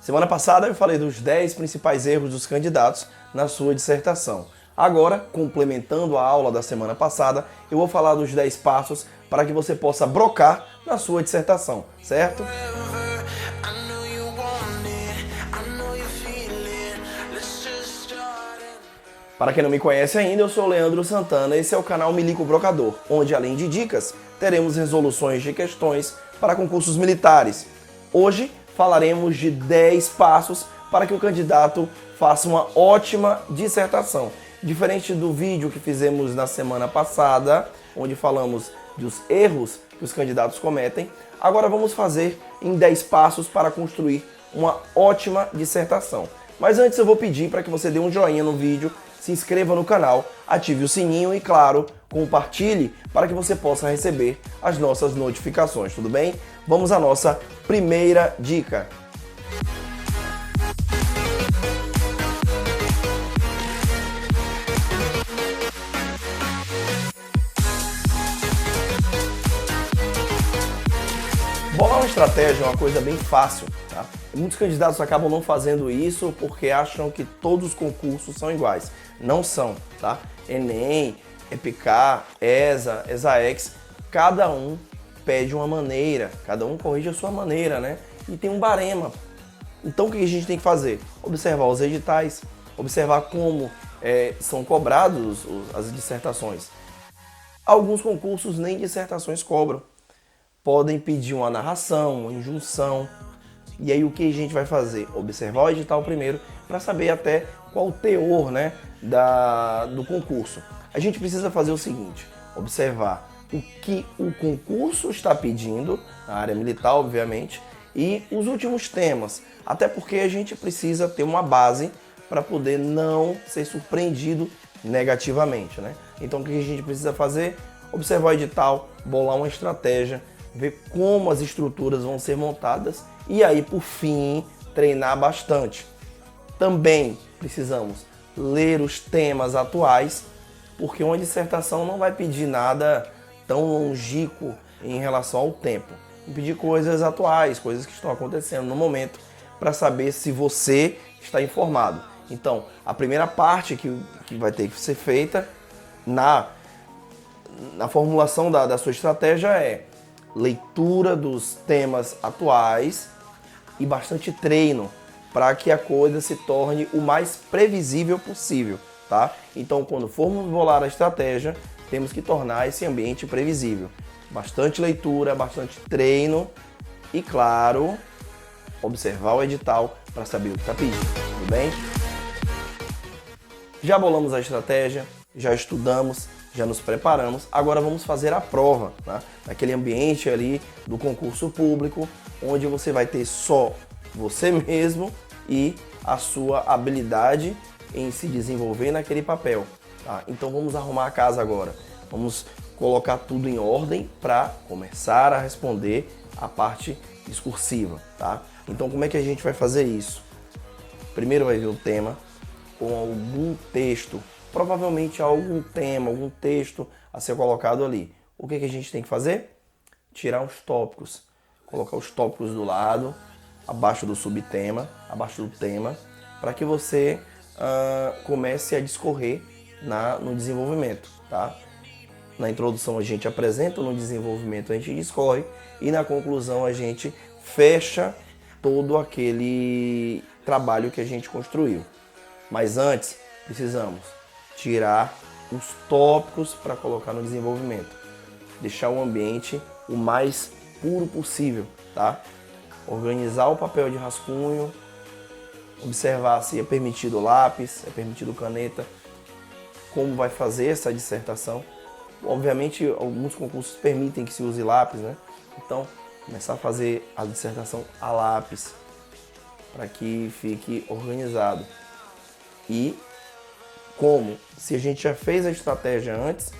Semana passada eu falei dos 10 principais erros dos candidatos na sua dissertação. Agora, complementando a aula da semana passada, eu vou falar dos 10 passos para que você possa brocar na sua dissertação, certo? Para quem não me conhece ainda, eu sou o Leandro Santana e esse é o canal Milico Brocador, onde além de dicas, teremos resoluções de questões para concursos militares. Hoje falaremos de 10 passos para que o candidato faça uma ótima dissertação. Diferente do vídeo que fizemos na semana passada, onde falamos dos erros que os candidatos cometem, agora vamos fazer em 10 passos para construir uma ótima dissertação. Mas antes eu vou pedir para que você dê um joinha no vídeo, se inscreva no canal, ative o sininho e, claro, compartilhe para que você possa receber as nossas notificações, tudo bem? Vamos à nossa primeira dica. Bolar uma estratégia é uma coisa bem fácil, tá? Muitos candidatos acabam não fazendo isso porque acham que todos os concursos são iguais. Não são, tá? Enem, EPK, ESA, ESAEX, cada um pede uma maneira, cada um corrige a sua maneira, né? E tem um barema. Então o que a gente tem que fazer? Observar os editais, observar como são cobrados as dissertações. Alguns concursos nem dissertações cobram. Podem pedir uma narração, uma injunção. E aí o que a gente vai fazer? Observar o edital primeiro para saber até qual o teor, né, do concurso. A gente precisa fazer o seguinte, observar o que o concurso está pedindo, na área militar, obviamente, e os últimos temas. Até porque a gente precisa ter uma base para poder não ser surpreendido negativamente, né? Então o que a gente precisa fazer? Observar o edital, bolar uma estratégia, ver como as estruturas vão ser montadas e aí, por fim, treinar bastante. Também precisamos ler os temas atuais, porque uma dissertação não vai pedir nada tão longínquo em relação ao tempo. Vai pedir coisas atuais, coisas que estão acontecendo no momento, para saber se você está informado. Então, a primeira parte que vai ter que ser feita na formulação da sua estratégia é leitura dos temas atuais e bastante treino para que a coisa se torne o mais previsível possível, tá? Então, quando formos bolar a estratégia, temos que tornar esse ambiente previsível. Bastante leitura, bastante treino e, claro, observar o edital para saber o que está pedindo, tudo bem? Já bolamos a estratégia, já estudamos, já nos preparamos, agora vamos fazer a prova, tá? Naquele ambiente ali do concurso público, onde você vai ter só você mesmo e a sua habilidade em se desenvolver naquele papel, tá? Então vamos arrumar a casa agora, vamos colocar tudo em ordem para começar a responder a parte discursiva, tá? Então como é que a gente vai fazer isso? Primeiro vai ver o tema com algum texto, provavelmente algum tema, algum texto a ser colocado ali. O que a gente tem que fazer? Tirar os tópicos, colocar os tópicos do lado, abaixo do subtema, abaixo do tema, para que você comece a discorrer no desenvolvimento, tá? Na introdução a gente apresenta, no desenvolvimento a gente discorre e na conclusão a gente fecha todo aquele trabalho que a gente construiu. Mas antes, precisamos tirar os tópicos para colocar no desenvolvimento. Deixar o ambiente o mais puro possível, tá? Organizar o papel de rascunho, observar se é permitido lápis, é permitido caneta, como vai fazer essa dissertação. Obviamente, alguns concursos permitem que se use lápis, né? Então, começar a fazer a dissertação a lápis, para que fique organizado. E como? Se a gente já fez a estratégia antes,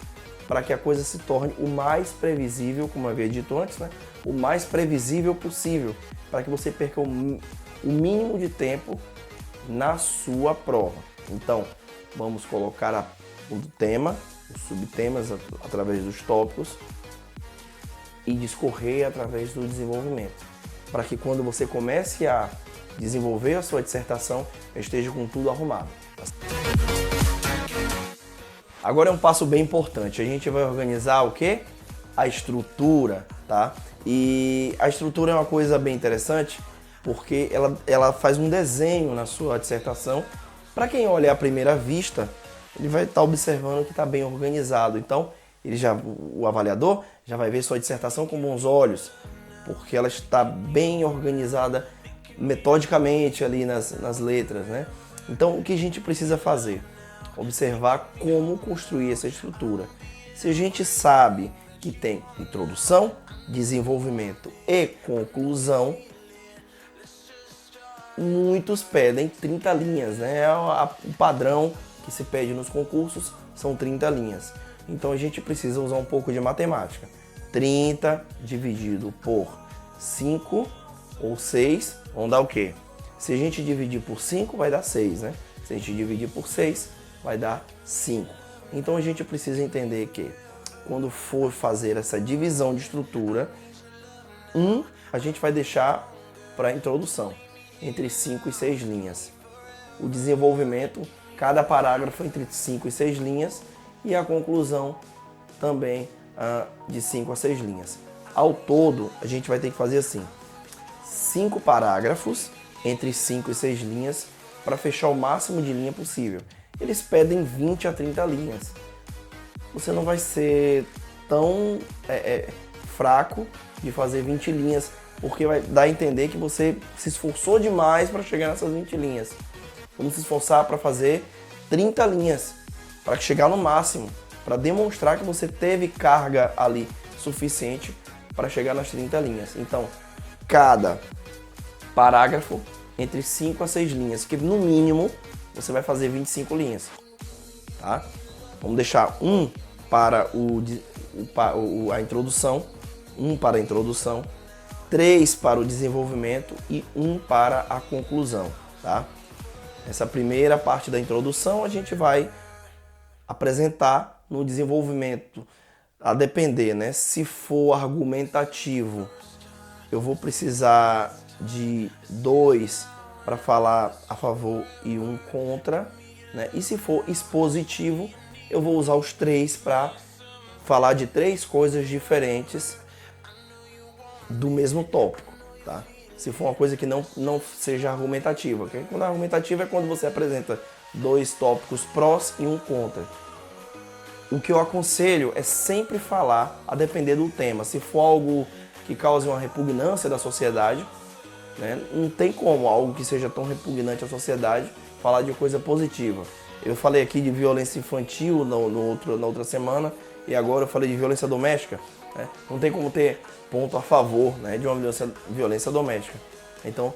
para que a coisa se torne o mais previsível, como eu havia dito antes, né? O mais previsível possível, para que você perca o mínimo de tempo na sua prova. Então, vamos colocar o tema, os subtemas através dos tópicos e discorrer através do desenvolvimento. para que quando você comece a desenvolver a sua dissertação, esteja com tudo arrumado. Agora é um passo bem importante. A gente vai organizar o quê? A estrutura, tá? E a estrutura é uma coisa bem interessante porque ela faz um desenho na sua dissertação. Para quem olha à primeira vista, ele vai estar observando que está bem organizado. Então, o avaliador já vai ver sua dissertação com bons olhos, porque ela está bem organizada metodicamente ali nas letras, né? Então, o que a gente precisa fazer? Observar como construir essa estrutura. Se a gente sabe que tem introdução, desenvolvimento e conclusão, muitos pedem 30 linhas, né? O padrão que se pede nos concursos são 30 linhas. Então a gente precisa usar um pouco de matemática. 30 dividido por 5 ou 6, vão dar o quê? Se a gente dividir por 5, vai dar 6, né? Se a gente dividir por 6, vai dar 5. Então a gente precisa entender que quando for fazer essa divisão de estrutura, a gente vai deixar para a introdução, entre 5 e 6 linhas. O desenvolvimento, cada parágrafo entre 5 e 6 linhas, e a conclusão também de 5 a 6 linhas. Ao todo, a gente vai ter que fazer assim, 5 parágrafos entre 5 e 6 linhas para fechar o máximo de linha possível. Eles pedem 20 a 30 linhas. Você não vai ser tão fraco de fazer 20 linhas, porque vai dar a entender que você se esforçou demais para chegar nessas 20 linhas. Vamos se esforçar para fazer 30 linhas, para chegar no máximo, para demonstrar que você teve carga ali suficiente para chegar nas 30 linhas. Então, cada parágrafo entre 5 a 6 linhas, que no mínimo você vai fazer 25 linhas, tá? Vamos deixar um para a introdução, um para a introdução, 3 para o desenvolvimento e 1 para a conclusão, tá? Essa primeira parte da introdução a gente vai apresentar no desenvolvimento, a depender, né? Se for argumentativo, eu vou precisar de 2 para falar a favor e 1 contra, né? E se for expositivo, eu vou usar os 3 para falar de 3 coisas diferentes do mesmo tópico, tá? Se for uma coisa que não seja argumentativa, okay? Quando argumentativa é quando você apresenta 2 tópicos prós e 1 contra. O que eu aconselho é sempre falar, a depender do tema. Se for algo que cause uma repugnância da sociedade, né? Não tem como algo que seja tão repugnante à sociedade falar de coisa positiva. Eu falei aqui de violência infantil na outra semana e agora eu falei de violência doméstica. Né? Não tem como ter ponto a favor, né, de uma violência doméstica. Então,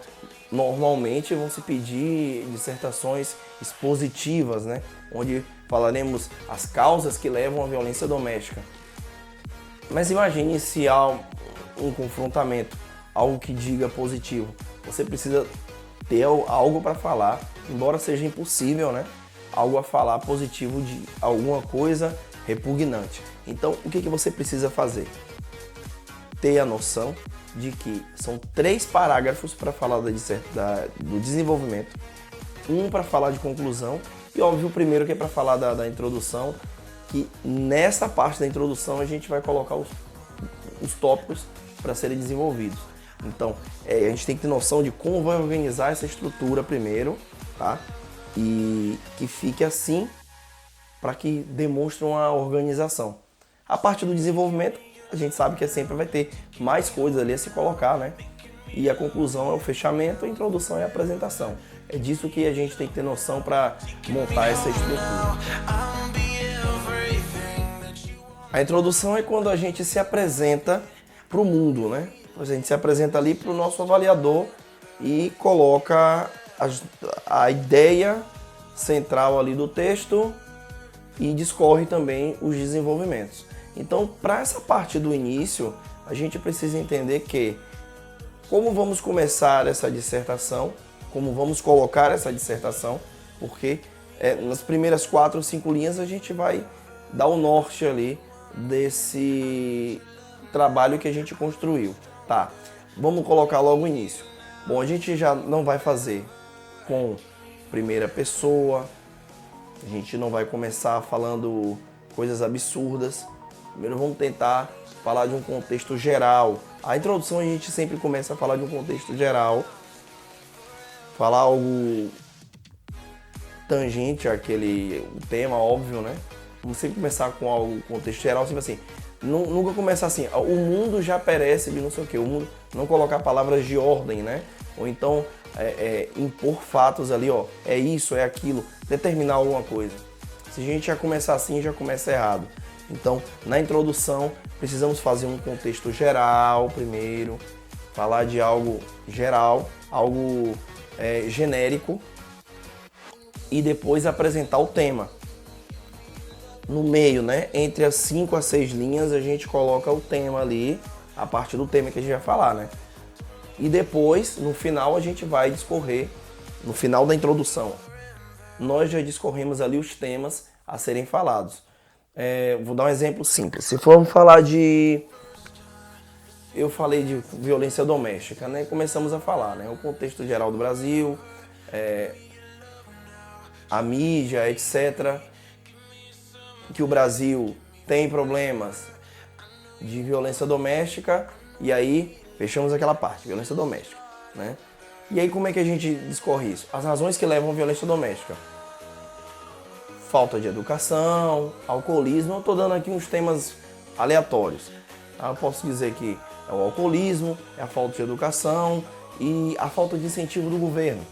normalmente vão se pedir dissertações expositivas, né, onde falaremos as causas que levam à violência doméstica. Mas imagine se há um confrontamento, algo que diga positivo. Você precisa ter algo para falar, embora seja impossível, né, algo a falar positivo de alguma coisa repugnante. Então, o que você precisa fazer? Ter a noção de que são 3 parágrafos para falar do desenvolvimento, 1 para falar de conclusão e, óbvio, o primeiro que é para falar da introdução, que nessa parte da introdução a gente vai colocar os tópicos para serem desenvolvidos. Então, a gente tem que ter noção de como vai organizar essa estrutura primeiro, tá? E que fique assim para que demonstre uma organização. A parte do desenvolvimento, a gente sabe que sempre vai ter mais coisas ali a se colocar, né? E a conclusão é o fechamento, a introdução é a apresentação. É disso que a gente tem que ter noção para montar essa estrutura. A introdução é quando a gente se apresenta para o mundo, né? A gente se apresenta ali para o nosso avaliador e coloca a ideia central ali do texto e discorre também os desenvolvimentos. Então, para essa parte do início, a gente precisa entender que como vamos começar essa dissertação, como vamos colocar essa dissertação, porque nas primeiras 4 ou 5 linhas a gente vai dar o norte ali desse trabalho que a gente construiu, tá? vamos colocar logo o início. Bom, a gente já não vai fazer com primeira pessoa, a gente não vai começar falando coisas absurdas. Primeiro vamos tentar falar de um contexto geral. A introdução a gente sempre começa a falar de um contexto geral, falar algo tangente àquele tema, óbvio, né? Vamos sempre começar com algo, contexto geral, sempre assim. Nunca começar assim, o mundo já perece de não sei o quê, o mundo, não colocar palavras de ordem, né? Ou então impor fatos ali, ó, é isso, é aquilo, determinar alguma coisa. Se a gente já começar assim, já começa errado. Então, na introdução, precisamos fazer um contexto geral primeiro, falar de algo geral, algo genérico, e depois apresentar o tema. No meio, né, entre as 5 a 6 linhas, a gente coloca o tema ali, a parte do tema que a gente vai falar, né? E depois, no final, a gente vai discorrer, no final da introdução, nós já discorremos ali os temas a serem falados. Vou dar um exemplo simples. Se formos falar de... Eu falei de violência doméstica, né? Começamos a falar, né? O contexto geral do Brasil, a mídia, etc., que o Brasil tem problemas de violência doméstica, e aí fechamos aquela parte, violência doméstica, né? E aí como é que a gente discorre isso? As razões que levam à violência doméstica: falta de educação, alcoolismo. Eu estou dando aqui uns temas aleatórios. Eu posso dizer que é o alcoolismo, é a falta de educação e a falta de incentivo do governo.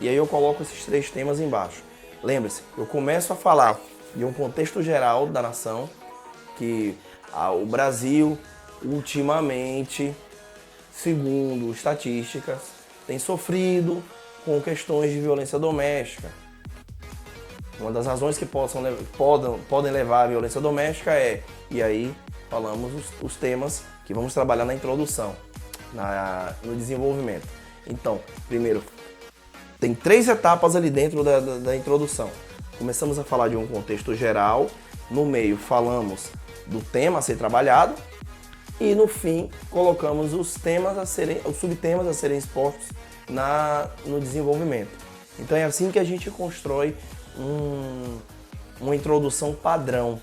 E aí eu coloco esses 3 temas embaixo. Lembre-se, eu começo a falar de um contexto geral da nação, que o Brasil, ultimamente, segundo estatísticas, tem sofrido com questões de violência doméstica. Uma das razões que podem levar à violência doméstica e aí falamos os temas que vamos trabalhar na introdução, no desenvolvimento. Então, primeiro, tem 3 etapas ali dentro da introdução. Começamos a falar de um contexto geral, no meio falamos do tema a ser trabalhado e no fim colocamos os subtemas a serem expostos no desenvolvimento. Então é assim que a gente constrói uma introdução padrão,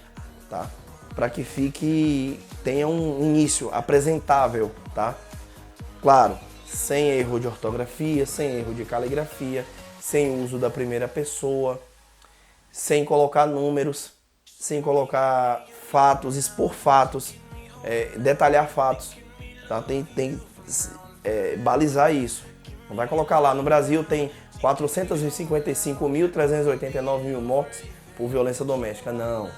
tá? Para que tenha um início apresentável, tá? Claro, sem erro de ortografia, sem erro de caligrafia, sem uso da primeira pessoa, sem colocar números, sem colocar fatos, expor fatos, detalhar fatos, tá? Tem balizar isso. Não vai colocar lá, no Brasil tem 455.389 mortes por violência doméstica. Não.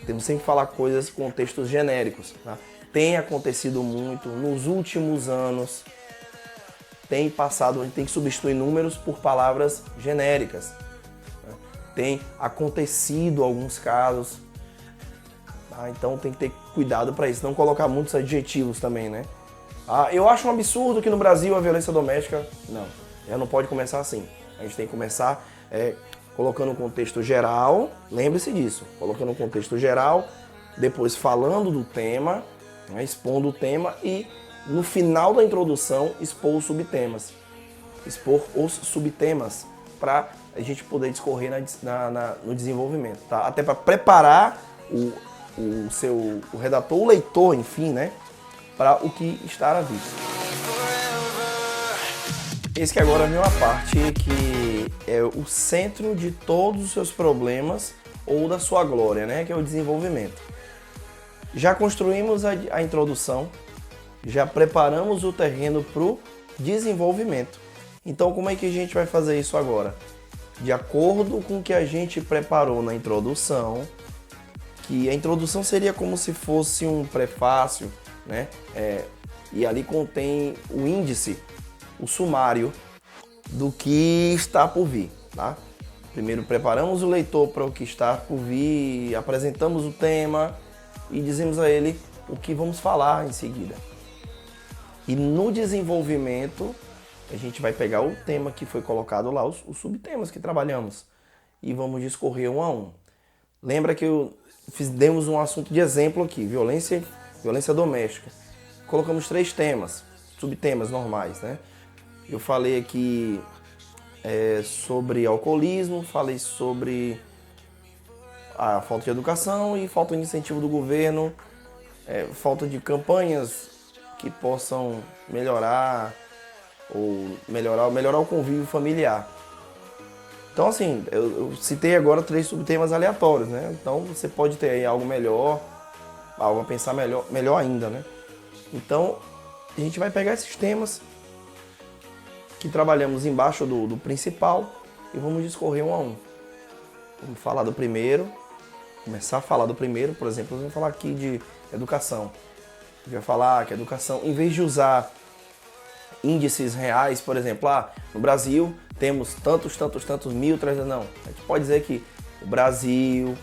Temos sempre que falar coisas, contextos genéricos. Tá? Tem acontecido muito nos últimos anos. Tem passado, a gente tem que substituir números por palavras genéricas. Né? Tem acontecido alguns casos. Tá? Então tem que ter cuidado para isso. Não colocar muitos adjetivos também, né? Eu acho um absurdo que no Brasil a violência doméstica... Não, já não pode começar assim. A gente tem que começar colocando um contexto geral, lembre-se disso, colocando um contexto geral, depois falando do tema, né, expondo o tema e no final da introdução expor os subtemas. Expor os subtemas para a gente poder discorrer no desenvolvimento. Tá? Até para preparar o redator, o leitor, enfim, né, para o que está à vista. Esse que agora vem uma parte que é o centro de todos os seus problemas ou da sua glória, né? Que é o desenvolvimento. Já construímos a introdução, já preparamos o terreno para o desenvolvimento. Então, como é que a gente vai fazer isso agora? De acordo com o que a gente preparou na introdução, que a introdução seria como se fosse um prefácio, né? E ali contém o índice, o sumário do que está por vir, tá? Primeiro preparamos o leitor para o que está por vir, apresentamos o tema e dizemos a ele o que vamos falar em seguida. E no desenvolvimento, a gente vai pegar o tema que foi colocado lá, os subtemas que trabalhamos, e vamos discorrer um a um. Lembra que demos um assunto de exemplo aqui, violência doméstica. colocamos 3 temas, subtemas normais, né? Eu falei aqui sobre alcoolismo, falei sobre a falta de educação e falta de incentivo do governo, falta de campanhas que possam melhorar o convívio familiar. Então, assim, eu citei agora 3 subtemas aleatórios, né? Então, você pode ter aí algo melhor, algo a pensar melhor ainda, né? Então, a gente vai pegar esses temas que trabalhamos embaixo do principal e vamos discorrer um a um. Vamos falar do primeiro, começar a falar do primeiro, por exemplo, vamos falar aqui de educação. A gente vai falar que a educação, em vez de usar índices reais, por exemplo, no Brasil temos tantos 1.300, não. A gente pode dizer que o Brasil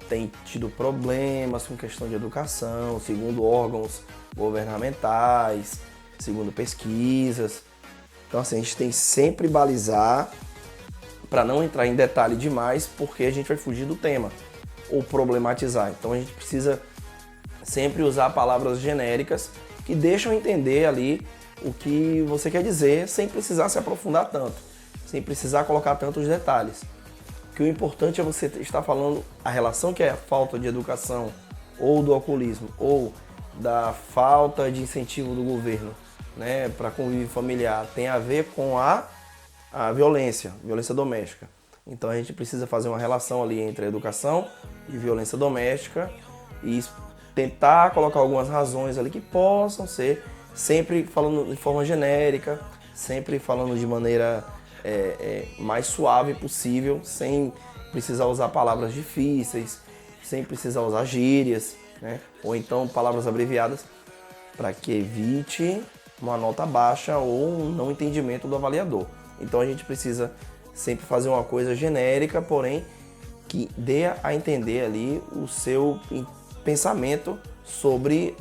tem tido problemas com questão de educação, segundo órgãos governamentais, segundo pesquisas. Então, assim, a gente tem que sempre balizar para não entrar em detalhe demais, porque a gente vai fugir do tema ou problematizar. Então, a gente precisa sempre usar palavras genéricas que deixam entender ali o que você quer dizer, sem precisar se aprofundar tanto, sem precisar colocar tantos detalhes. Que o importante é você estar falando a relação que é a falta de educação ou do alcoolismo ou da falta de incentivo do governo, né, para convívio familiar, tem a ver com a violência doméstica. Então a gente precisa fazer uma relação ali entre a educação e violência doméstica e tentar colocar algumas razões ali que possam ser, sempre falando de forma genérica, sempre falando de maneira mais suave possível, sem precisar usar palavras difíceis, sem precisar usar gírias, né? Ou então palavras abreviadas, para que evite uma nota baixa ou um não entendimento do avaliador. Então a gente precisa sempre fazer uma coisa genérica, porém que dê a entender ali o seu pensamento sobre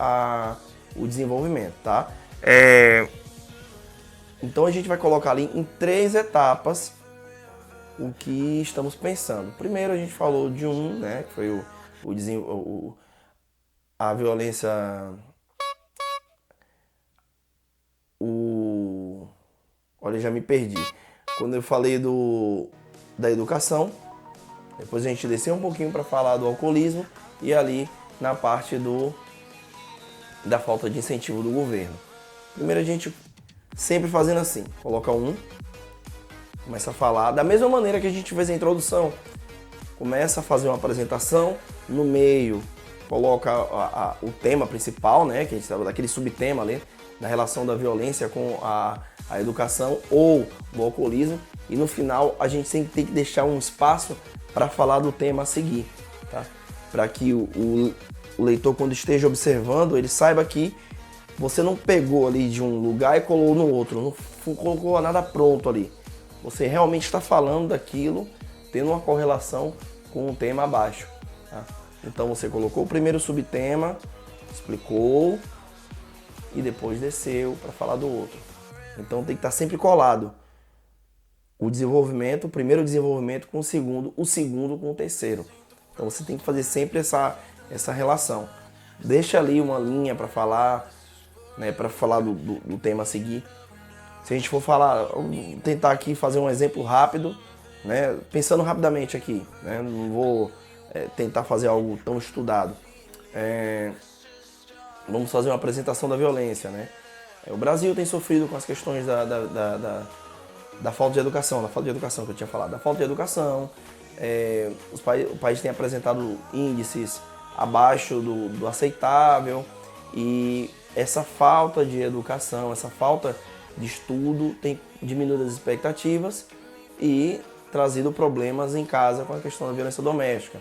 o desenvolvimento, tá? Então a gente vai colocar ali em 3 etapas o que estamos pensando. Primeiro a gente falou de né, que foi a violência, olha, já me perdi. Quando eu falei da educação, depois a gente desceu um pouquinho para falar do alcoolismo e ali na parte da falta de incentivo do governo. Primeiro a gente sempre fazendo assim, coloca começa a falar da mesma maneira que a gente fez a introdução. Começa a fazer uma apresentação, no meio coloca o tema principal, né, que a gente estava daquele subtema ali, da relação da violência com a educação ou do alcoolismo, e no final a gente sempre tem que deixar um espaço para falar do tema a seguir, tá? Para que o leitor, quando esteja observando, ele saiba que você não pegou ali de um lugar e colou no outro, não colocou nada pronto ali. Você realmente está falando daquilo, tendo uma correlação com o tema abaixo, tá? Então você colocou o primeiro subtema, explicou e depois desceu para falar do outro. Então tem que estar sempre colado o primeiro desenvolvimento com o segundo com o terceiro. Então você tem que fazer sempre essa relação. Deixa ali uma linha para falar, né, para falar do tema a seguir. Se a gente for falar, vou tentar aqui fazer um exemplo rápido, né, pensando rapidamente aqui, né, não vou tentar fazer algo tão estudado. Vamos fazer uma apresentação da violência, né? O Brasil tem sofrido com as questões da falta de educação, que eu tinha falado, da falta de educação. O país tem apresentado índices abaixo do aceitável e essa falta de educação, essa falta de estudo tem diminuído as expectativas e trazido problemas em casa com a questão da violência doméstica.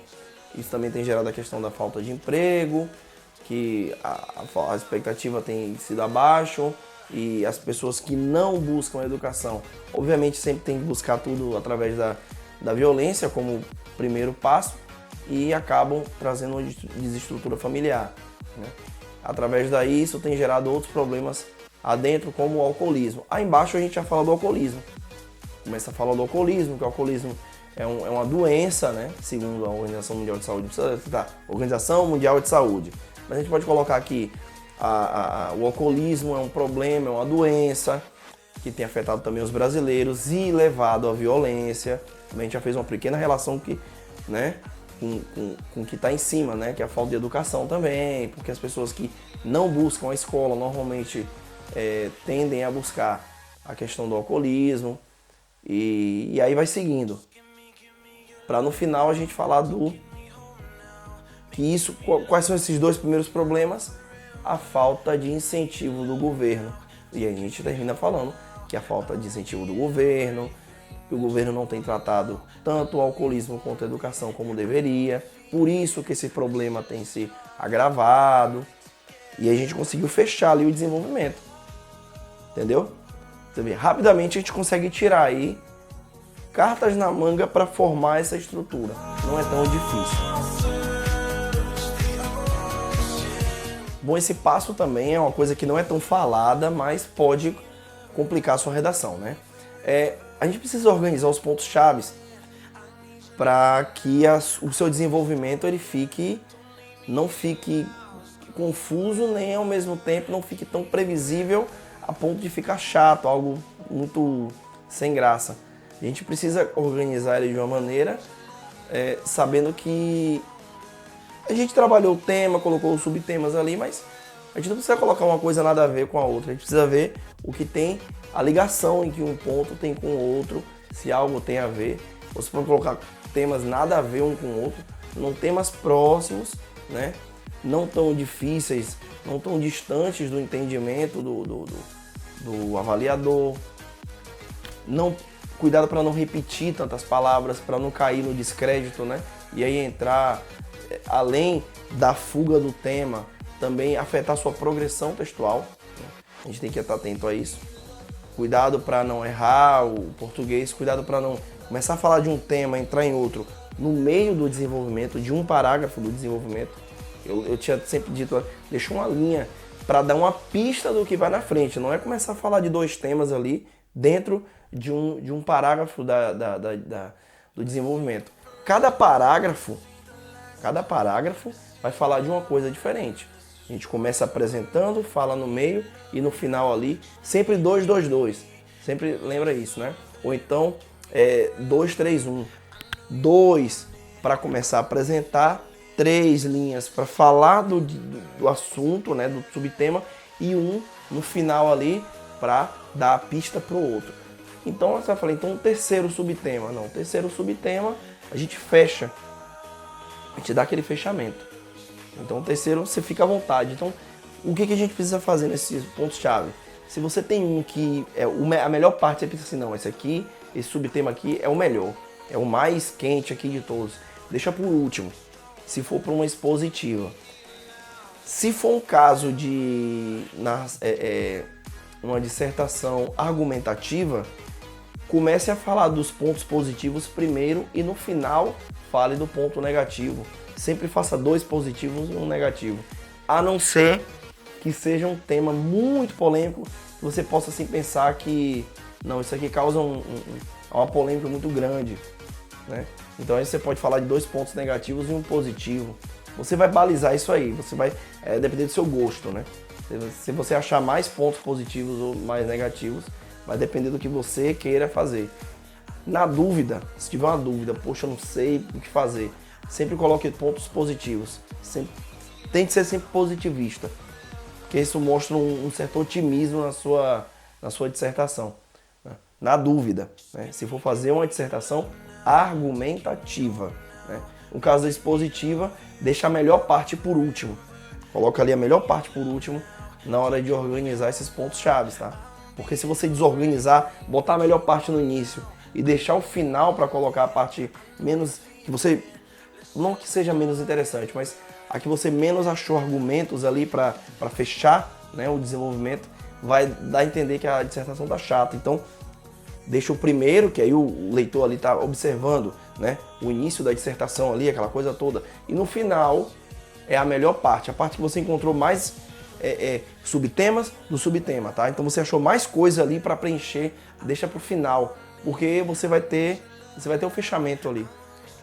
Isso também tem gerado a questão da falta de emprego, que a expectativa tem sido abaixo e as pessoas que não buscam a educação, obviamente sempre tem que buscar tudo através da violência como primeiro passo e acabam trazendo uma desestrutura familiar, né? Através daí isso tem gerado outros problemas adentro, como o alcoolismo. Aí embaixo a gente já fala do alcoolismo. Começa a falar do alcoolismo, que o alcoolismo é uma doença, né? Segundo a Organização Mundial de Saúde. Organização Mundial de Saúde. Mas a gente pode colocar aqui o alcoolismo é um problema, é uma doença que tem afetado também os brasileiros e levado à violência. A gente já fez uma pequena relação que, né, com o que está em cima, né, que é a falta de educação também, porque as pessoas que não buscam a escola normalmente tendem a buscar a questão do alcoolismo e aí vai seguindo. Para no final a gente falar quais são esses dois primeiros problemas? A falta de incentivo do governo. E aí a gente termina falando que a falta de incentivo do governo, que o governo não tem tratado tanto o alcoolismo quanto a educação como deveria. Por isso que esse problema tem se agravado. E aí a gente conseguiu fechar ali o desenvolvimento. Entendeu? Você vê, rapidamente a gente consegue tirar aí cartas na manga para formar essa estrutura. Não é tão difícil. Bom, esse passo também é uma coisa que não é tão falada, mas pode complicar a sua redação, né? A gente precisa organizar os pontos chaves para que o seu desenvolvimento ele não fique confuso, nem ao mesmo tempo não fique tão previsível a ponto de ficar chato, algo muito sem graça. A gente precisa organizar ele de uma maneira sabendo que a gente trabalhou o tema, colocou os subtemas ali, mas a gente não precisa colocar uma coisa nada a ver com a outra. A gente precisa ver o que tem, a ligação em que um ponto tem com o outro, se algo tem a ver. Ou se for colocar temas nada a ver um com o outro, não temas próximos, né? Não tão difíceis, não tão distantes do entendimento do avaliador. Cuidado para não repetir tantas palavras, para não cair no descrédito, né? E aí entrar, além da fuga do tema, também afetar a sua progressão textual. A gente tem que estar atento a isso. Cuidado para não errar o português, cuidado para não começar a falar de um tema, entrar em outro no meio do desenvolvimento, de um parágrafo do desenvolvimento. Eu tinha sempre dito, deixa uma linha para dar uma pista do que vai na frente. Não é começar a falar de dois temas ali dentro de um parágrafo do desenvolvimento. Cada parágrafo vai falar de uma coisa diferente. A gente começa apresentando, fala no meio e no final ali, sempre 2, 2, 2. Sempre lembra isso, né? Ou então 2, 3, 1. 2 para começar a apresentar, 3 linhas para falar do assunto, né, do subtema, e 1 no final ali para dar a pista para o outro. Então você vai falar, então o terceiro subtema. Não, o terceiro subtema a gente fecha. A gente dá aquele fechamento. Então o terceiro você fica à vontade. Então o que a gente precisa fazer nesses pontos-chave? Se você tem um que a melhor parte, você pensa assim, não, esse subtema aqui é o melhor. É o mais quente aqui de todos. Deixa por último, se for para uma expositiva. Se for um caso de uma dissertação argumentativa, comece a falar dos pontos positivos primeiro e no final fale do ponto negativo. Sempre faça 2 positivos e 1 negativo. A não ser que seja um tema muito polêmico, que você possa assim pensar que não, isso aqui causa uma polêmica muito grande, né? Então aí você pode falar de 2 pontos negativos e 1 positivo. Você vai balizar isso aí, você vai depender do seu gosto, né? Se você achar mais pontos positivos ou mais negativos, vai depender do que você queira fazer. Na dúvida, se tiver uma dúvida, poxa, eu não sei o que fazer, sempre coloque pontos positivos. Tente ser sempre positivista, porque isso mostra um certo otimismo na sua dissertação. Né? Na dúvida, né? Se for fazer uma dissertação argumentativa, né? No caso da expositiva, deixa a melhor parte por último. Coloca ali a melhor parte por último na hora de organizar esses pontos chaves, tá? Porque se você desorganizar, botar a melhor parte no início e deixar o final para colocar a parte menos, que você, não que seja menos interessante, mas a que você menos achou argumentos ali para fechar, né, o desenvolvimento, vai dar a entender que a dissertação tá chata. Então, deixa o primeiro, que aí o leitor ali tá observando, né, o início da dissertação ali, aquela coisa toda. E no final é a melhor parte, a parte que você encontrou mais subtemas do subtema, tá? Então você achou mais coisa ali para preencher, deixa pro final, porque você vai ter o fechamento ali.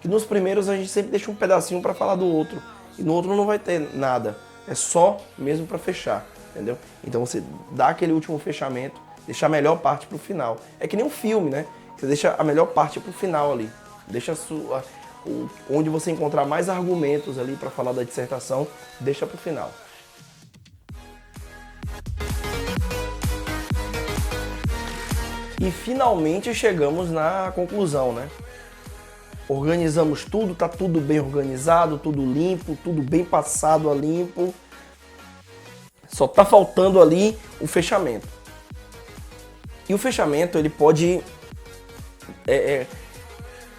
Que nos primeiros a gente sempre deixa um pedacinho para falar do outro, e no outro não vai ter nada. é só mesmo para fechar, entendeu? Então você dá aquele último fechamento, deixa a melhor parte para o final. É que nem um filme, né? Você deixa a melhor parte para o final ali. Deixa onde você encontrar mais argumentos ali para falar da dissertação, deixa para o final. E finalmente chegamos na conclusão, né? Organizamos tudo, tá tudo bem organizado, tudo limpo, tudo bem passado a limpo. Só tá faltando ali o fechamento. E o fechamento, ele pode,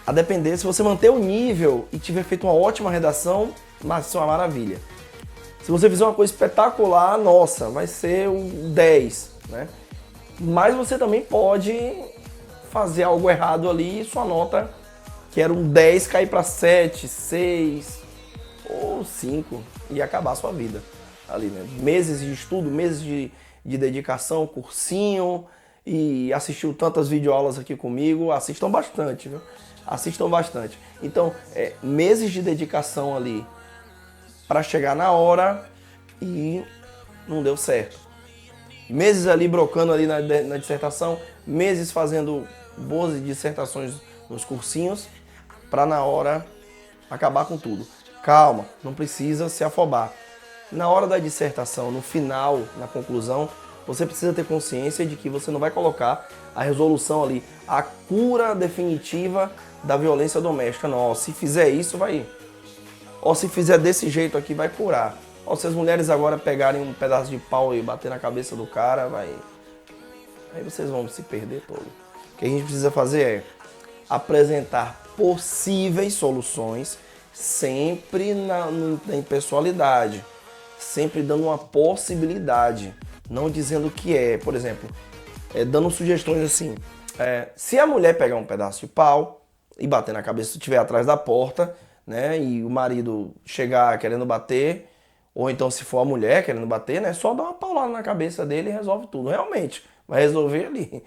a depender, se você manter o nível e tiver feito uma ótima redação, vai ser uma maravilha. Se você fizer uma coisa espetacular, nossa, vai ser um 10, né? Mas você também pode fazer algo errado ali e sua nota, que era um 10, cair para 7, 6 ou 5 e acabar a sua vida ali, né? Meses de estudo, meses de dedicação, cursinho, e assistiu tantas videoaulas aqui comigo, assistam bastante, viu? Assistam bastante. Então, meses de dedicação ali para chegar na hora e não deu certo. Meses ali brocando ali na dissertação, meses fazendo boas dissertações nos cursinhos, para na hora acabar com tudo. Calma, não precisa se afobar. Na hora da dissertação, no final, na conclusão, você precisa ter consciência de que você não vai colocar a resolução ali, a cura definitiva da violência doméstica. Não, ó, se fizer isso, vai. Ó, se fizer desse jeito aqui, vai curar. Ó, se as mulheres agora pegarem um pedaço de pau e bater na cabeça do cara, vai. Aí vocês vão se perder todo. O que a gente precisa fazer é apresentar possíveis soluções, sempre na impessoalidade, sempre dando uma possibilidade, não dizendo o que é. Por exemplo, dando sugestões assim, se a mulher pegar um pedaço de pau e bater na cabeça, se estiver atrás da porta, né, e o marido chegar querendo bater, ou então se for a mulher querendo bater, né, só dá uma paulada na cabeça dele e resolve tudo. Realmente, vai resolver ali,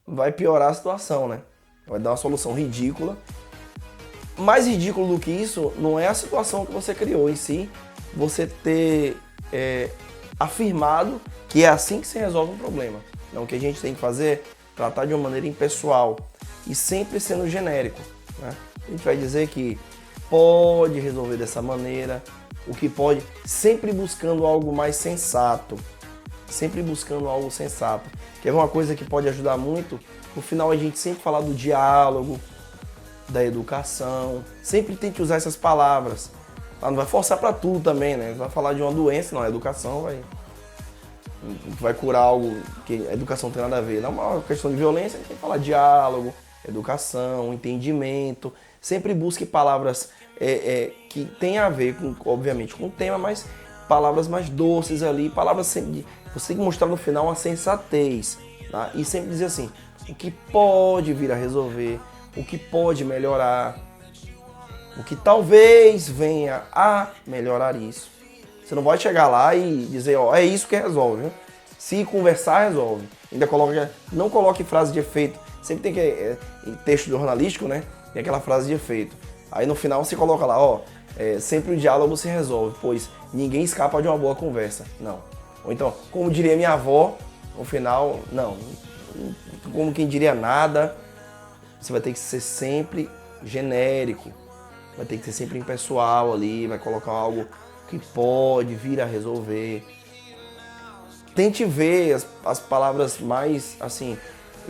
vai piorar a situação, né? Vai dar uma solução ridícula. Mais ridículo do que isso não é a situação que você criou em si, você ter afirmado que é assim que se resolve um problema. Então o que a gente tem que fazer é tratar de uma maneira impessoal e sempre sendo genérico, né? A gente vai dizer que pode resolver dessa maneira, o que pode, sempre buscando algo mais sensato. Sempre buscando algo sensato. Que é uma coisa que pode ajudar muito. No final a gente sempre fala do diálogo, da educação. Sempre tente usar essas palavras. Não vai forçar para tudo também, né? Vai falar de uma doença, não. A educação vai curar algo que a educação não tem nada a ver. Não é uma questão de violência, tem que falar diálogo, educação, entendimento. Sempre busque palavras que tem a ver, obviamente, com o tema, mas palavras mais doces ali, palavras sempre, você tem que mostrar no final uma sensatez, tá? E sempre dizer assim, o que pode vir a resolver, o que pode melhorar, o que talvez venha a melhorar isso. Você não pode chegar lá e dizer, ó, é isso que resolve, viu? Se conversar, resolve. Ainda não coloque frase de efeito. Sempre tem que, em texto jornalístico, né, tem aquela frase de efeito. Aí no final você coloca lá, ó, sempre o diálogo se resolve, pois ninguém escapa de uma boa conversa. Não. Ou então, como diria minha avó, no final, não. Como quem diria nada, você vai ter que ser sempre genérico. Vai ter que ser sempre impessoal ali, vai colocar algo que pode vir a resolver. Tente ver as palavras mais, assim,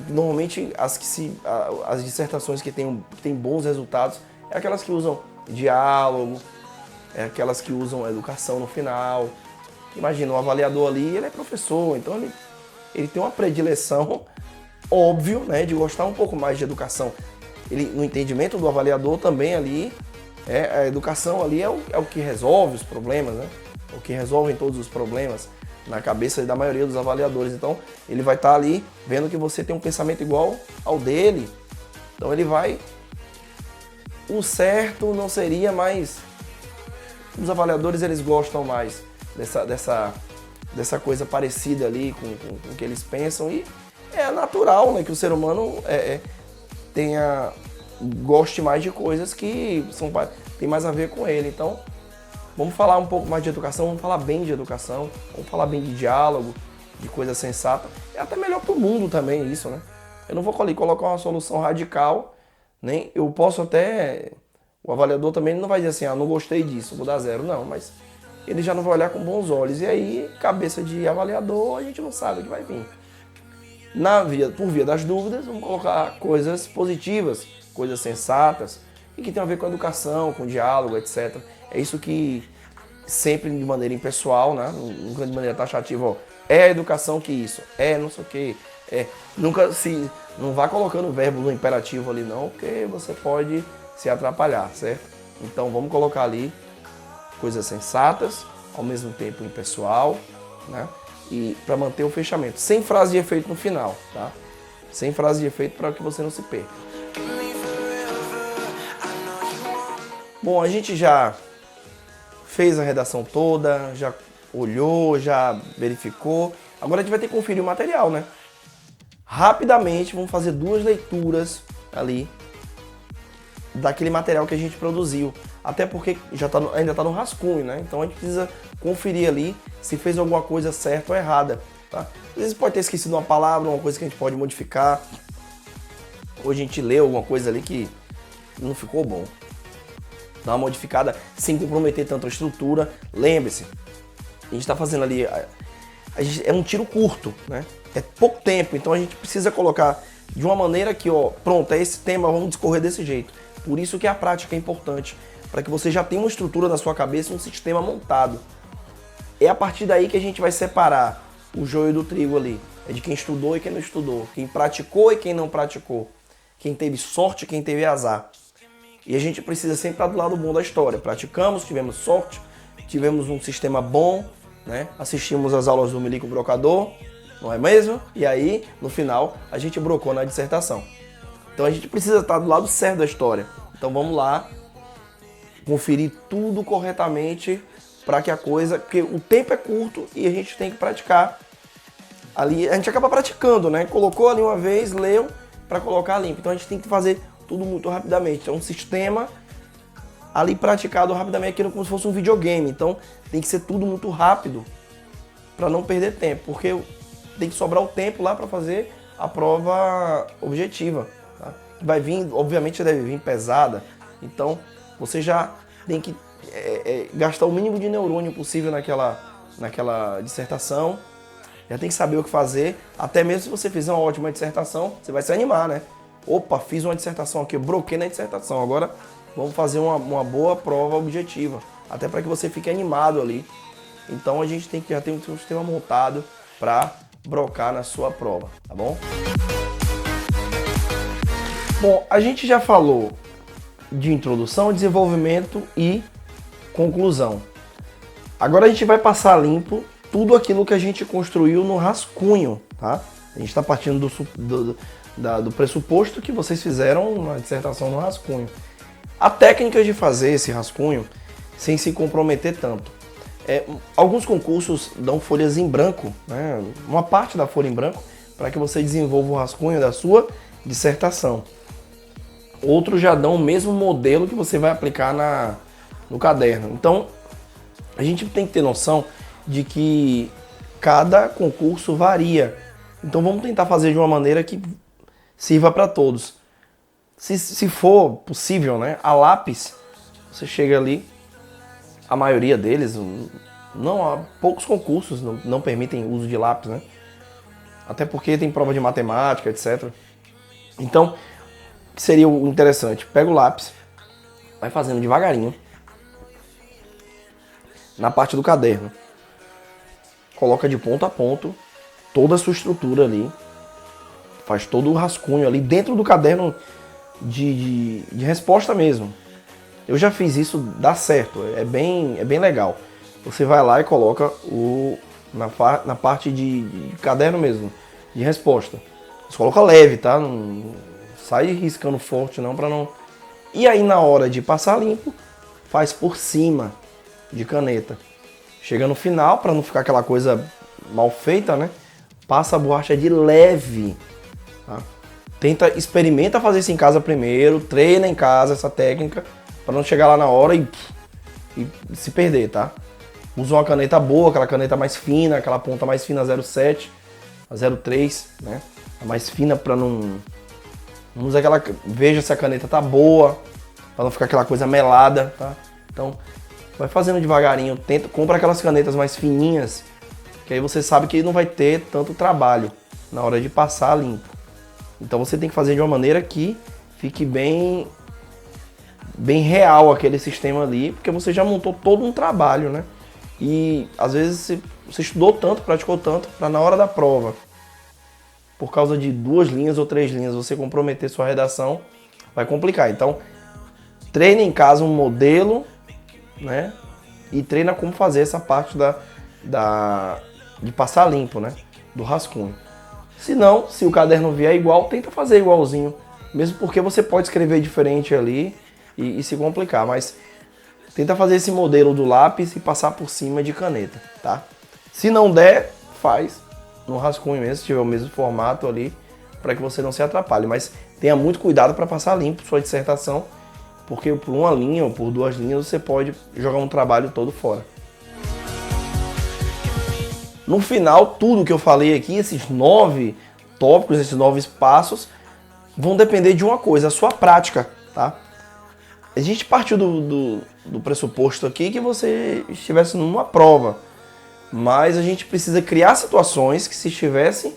normalmente as dissertações que tem bons resultados é aquelas que usam diálogo, é aquelas que usam educação no final. Imagina, o avaliador ali, ele é professor, então ele tem uma predileção, óbvio, né, de gostar um pouco mais de educação. No entendimento do avaliador também ali, a educação ali é o que resolve os problemas, né? O que resolve todos os problemas na cabeça da maioria dos avaliadores. Então, ele vai estar ali vendo que você tem um pensamento igual ao dele. Então, ele vai... O certo não seria, mas os avaliadores, eles gostam mais dessa coisa parecida ali com o que eles pensam. E é natural, né, que o ser humano goste mais de coisas que tem mais a ver com ele. Então, Vamos falar um pouco mais de educação, vamos falar bem de educação, vamos falar bem de diálogo, de coisa sensata. É até melhor para o mundo também isso, né? Eu não vou ali colocar uma solução radical, nem eu posso até... O avaliador também não vai dizer assim, não gostei disso, vou dar 0. Não, mas ele já não vai olhar com bons olhos. E aí, cabeça de avaliador, a gente não sabe o que vai vir. Por via das dúvidas, vamos colocar coisas positivas, coisas sensatas, e que tem a ver com a educação, com o diálogo, etc. É isso que sempre de maneira impessoal, né? Nunca de maneira taxativa, é a educação que isso, não sei o quê. Não vá colocando o verbo no imperativo ali não, porque você pode se atrapalhar, certo? Então vamos colocar ali coisas sensatas, ao mesmo tempo impessoal, né? E para manter o fechamento, sem frase de efeito no final, tá? Sem frase de efeito para que você não se perca. Bom, a gente já fez a redação toda, já olhou, já verificou. Agora a gente vai ter que conferir o material, né? Rapidamente, vamos fazer 2 leituras ali daquele material que a gente produziu. Até porque ainda está no rascunho, né? Então a gente precisa conferir ali se fez alguma coisa certa ou errada, tá? Às vezes pode ter esquecido uma palavra, uma coisa que a gente pode modificar. Ou a gente leu alguma coisa ali que não ficou bom. Dá uma modificada sem comprometer tanto a estrutura. Lembre-se, a gente está fazendo ali... é um tiro curto, né? É pouco tempo, então a gente precisa colocar de uma maneira que, pronto, é esse tema, vamos discorrer desse jeito. Por isso que a prática é importante, para que você já tenha uma estrutura na sua cabeça, um sistema montado. É a partir daí que a gente vai separar o joio do trigo ali. É de quem estudou e quem não estudou, quem praticou e quem não praticou, quem teve sorte e quem teve azar. E a gente precisa sempre estar do lado bom da história. Praticamos, tivemos sorte, tivemos um sistema bom, né? Assistimos as aulas do Milico Brocador, não é mesmo? E aí, no final, a gente brocou na dissertação. Então a gente precisa estar do lado certo da história. Então vamos lá, conferir tudo corretamente para que a coisa... Porque o tempo é curto e a gente tem que praticar. Ali, a gente acaba praticando, né? Colocou ali uma vez, leu, para colocar limpo. Então a gente tem que fazer tudo muito rapidamente. Então um sistema ali praticado rapidamente, aquilo como se fosse um videogame. Então tem que ser tudo muito rápido para não perder tempo, porque tem que sobrar o tempo lá para fazer a prova objetiva. Tá? Vai vir, obviamente deve vir pesada, então você já tem que gastar o mínimo de neurônio possível naquela dissertação. Já tem que saber o que fazer, até mesmo se você fizer uma ótima dissertação, você vai se animar, né? Opa, fiz uma dissertação aqui, eu broquei na dissertação, agora vamos fazer uma boa prova objetiva, até para que você fique animado ali. Então a gente tem que já ter um sistema montado para brocar na sua prova, tá bom? Bom, a gente já falou de introdução, desenvolvimento e conclusão. Agora a gente vai passar limpo tudo aquilo que a gente construiu no rascunho, tá? A gente está partindo do pressuposto que vocês fizeram uma dissertação no rascunho. A técnica de fazer esse rascunho sem se comprometer tanto. Alguns concursos dão folhas em branco, né? Uma parte da folha em branco, para que você desenvolva o rascunho da sua dissertação. Outros já dão o mesmo modelo que você vai aplicar no caderno. Então, a gente tem que ter noção de que cada concurso varia. Então, vamos tentar fazer de uma maneira que sirva para todos. Se for possível, né, a lápis, você chega ali, a maioria deles, há poucos concursos não permitem o uso de lápis, né? Até porque tem prova de matemática, etc. Então, o que seria o interessante? Pega o lápis, vai fazendo devagarinho na parte do caderno. Coloca de ponto a ponto toda a sua estrutura ali. Faz todo o rascunho ali dentro do caderno de resposta mesmo. Eu já fiz isso, dá certo, é bem legal. Você vai lá e coloca na parte de caderno mesmo, de resposta. Você coloca leve, tá? Não sai riscando forte não, para não... E aí na hora de passar limpo, faz por cima de caneta. Chega no final, para não ficar aquela coisa mal feita, né? Passa a borracha de leve, tá? Experimenta fazer isso em casa primeiro, treina em casa essa técnica, para não chegar lá na hora e e se perder, tá? Usa uma caneta boa, aquela caneta mais fina, aquela ponta mais fina 0,7, a 0,3, né? A mais fina para não usa aquela, veja se a caneta tá boa, para não ficar aquela coisa melada, tá? Então, vai fazendo devagarinho, compra aquelas canetas mais fininhas, que aí você sabe que não vai ter tanto trabalho na hora de passar limpo. Então você tem que fazer de uma maneira que fique bem real aquele sistema ali, porque você já montou todo um trabalho, né? E às vezes você estudou tanto, praticou tanto, para na hora da prova, por causa de 2 linhas ou 3 linhas, você comprometer sua redação, vai complicar. Então, treine em casa um modelo, né? E treina como fazer essa parte de passar limpo, né? Do rascunho. Se não, se o caderno vier igual, tenta fazer igualzinho. Mesmo porque você pode escrever diferente ali e se complicar. Mas tenta fazer esse modelo do lápis e passar por cima de caneta, tá? Se não der, faz no rascunho mesmo, se tiver o mesmo formato ali, para que você não se atrapalhe. Mas tenha muito cuidado para passar limpo sua dissertação, porque por 1 linha ou por 2 linhas você pode jogar um trabalho todo fora. No final, tudo que eu falei aqui, esses 9 tópicos, esses 9 passos, vão depender de uma coisa, a sua prática, tá? A gente partiu do pressuposto aqui que você estivesse numa prova, mas a gente precisa criar situações que se estivessem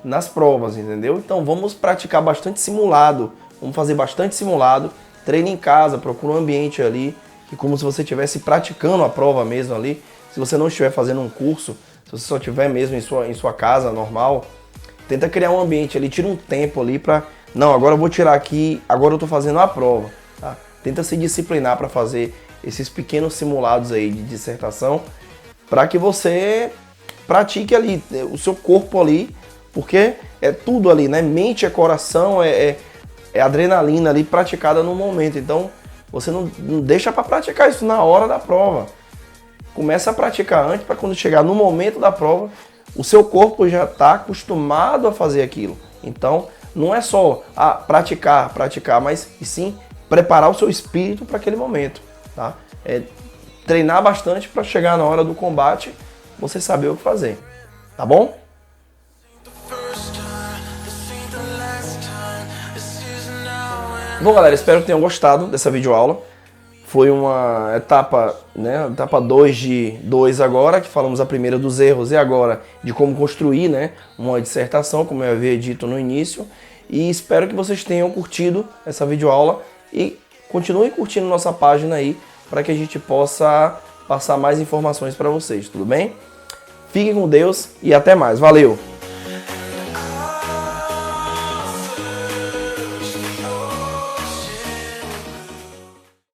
nas provas, entendeu? Então vamos praticar bastante simulado, vamos fazer bastante simulado, treine em casa, procura um ambiente ali, que como se você estivesse praticando a prova mesmo ali. Se você não estiver fazendo um curso, se você só estiver mesmo em sua casa normal, tenta criar um ambiente ali, tira um tempo ali para, não, agora eu vou tirar aqui, agora eu estou fazendo a prova, tá? Tenta se disciplinar para fazer esses pequenos simulados aí de dissertação, para que você pratique ali, o seu corpo ali, porque é tudo ali, né? Mente é coração, é adrenalina ali praticada no momento. Então, você não deixa para praticar isso na hora da prova. Começa a praticar antes, para quando chegar no momento da prova, o seu corpo já está acostumado a fazer aquilo. Então, não é só praticar, mas e sim preparar o seu espírito para aquele momento, tá? Treinar bastante para chegar na hora do combate, você saber o que fazer, tá bom? Bom, galera, espero que tenham gostado dessa videoaula. Foi uma etapa, né, etapa 2 de 2 agora, que falamos a primeira dos erros e agora de como construir, né, uma dissertação, como eu havia dito no início. E espero que vocês tenham curtido essa videoaula e continuem curtindo nossa página aí, para que a gente possa passar mais informações para vocês, tudo bem? Fiquem com Deus e até mais. Valeu!